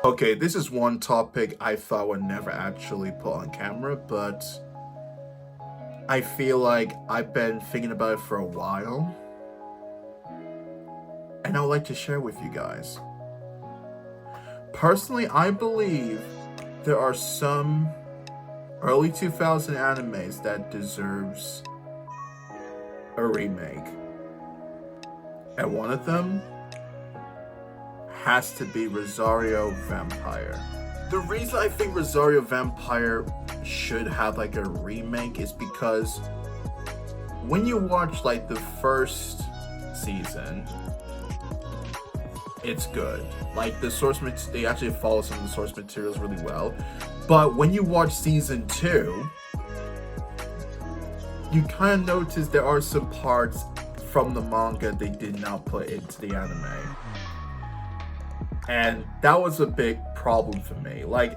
Okay, this is one topic I thought would never actually put on camera, but I feel like I've been thinking about it for a while, and I would like to share with you guys. Personally, I believe there are some early 2000 animes that deserves a remake. And one of them has to be Rosario Vampire. The reason I think Rosario Vampire should have like a remake is because when you watch like the first season, it's good. Like they actually follow some of the source materials really well. But when you watch season 2, you kind of notice there are some parts from the manga they did not put into the anime. And that was a big problem for me. Like,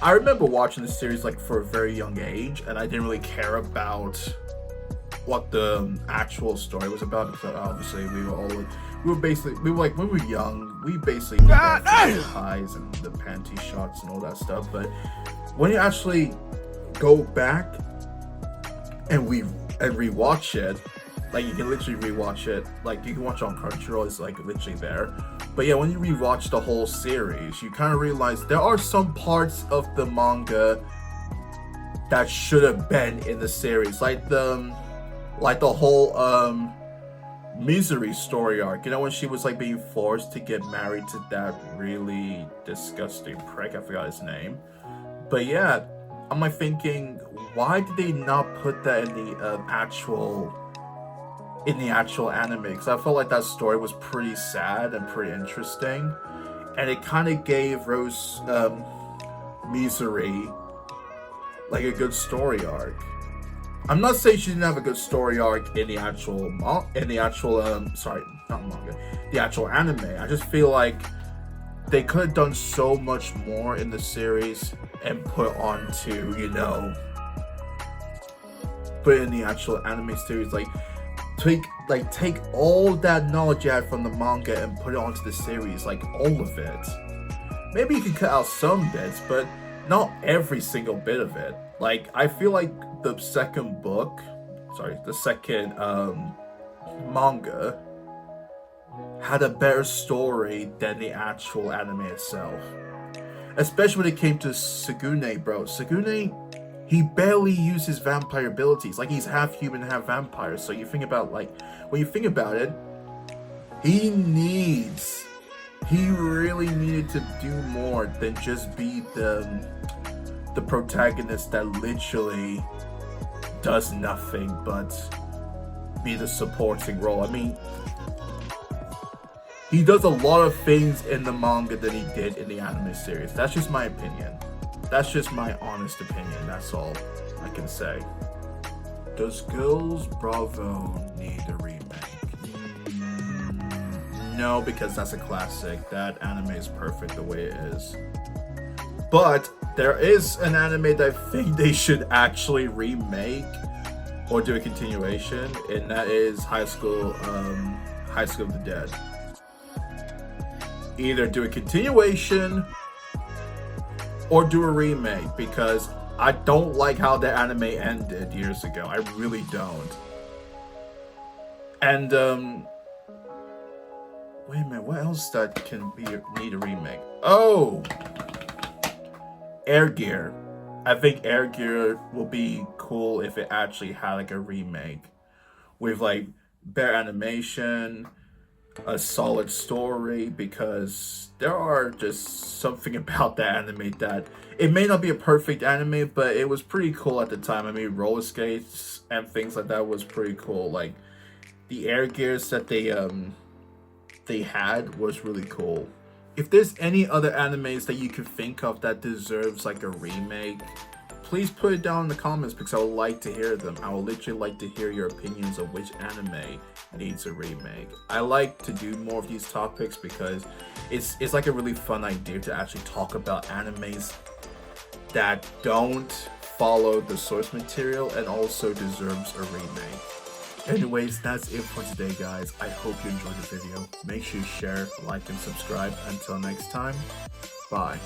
I remember watching the series like for a very young age, and I didn't really care about what the actual story was about because obviously we were like when we were young, we basically did that the highs and the panty shots and all that stuff. But when you actually go back and rewatch it, like you can literally rewatch it, like you can watch it on Crunchyroll, it's like literally there. But yeah, when you rewatch the whole series, you kind of realize there are some parts of the manga that should have been in the series, like the whole Misery story arc. You know, when she was like being forced to get married to that really disgusting prick, I forgot his name. But yeah, I'm like thinking, why did they not put that in the actual anime? Because I felt like that story was pretty sad and pretty interesting, and it kind of gave Rose Misery like a good story arc. I'm not saying she didn't have a good story arc in the actual the actual anime. I just feel like they could have done so much more in the series and put in the actual anime series, take all that knowledge you had from the manga and put it onto the series, like all of it. Maybe you can cut out some bits, but not every single bit of it. Like, I feel like the second manga had a better story than the actual anime itself. Especially when it came to Sugune, bro. Sugune, he barely uses vampire abilities. Like, he's half human, half vampire. So when you think about it, he really needed to do more than just be the protagonist that literally does nothing but be the supporting role. I mean, he does a lot of things in the manga that he did in the anime series. That's just my opinion. That's just my honest opinion. That's all I can say. Does Girls Bravo need a remake? No, because that's a classic. That anime is perfect the way it is. But there is an anime that I think they should actually remake or do a continuation, and that is High School of the Dead. Either do a continuation or do a remake, because I don't like how the anime ended years ago. I really don't. And wait a minute, what else that need a remake? Oh, Air Gear. I think Air Gear will be cool if it actually had like a remake with like better animation, a solid story, because there are just something about that anime that it may not be a perfect anime, but it was pretty cool at the time. I mean, roller skates and things like that was pretty cool. Like the air gears that they had was really cool. If there's any other animes that you can think of that deserves like a remake, please put it down in the comments, because I would like to hear them. I would literally like to hear your opinions of which anime needs a remake. I like to do more of these topics because it's like a really fun idea to actually talk about animes that don't follow the source material and also deserves a remake. Anyways, that's it for today, guys. I hope you enjoyed the video. Make sure you share, like, and subscribe. Until next time, bye. Bye.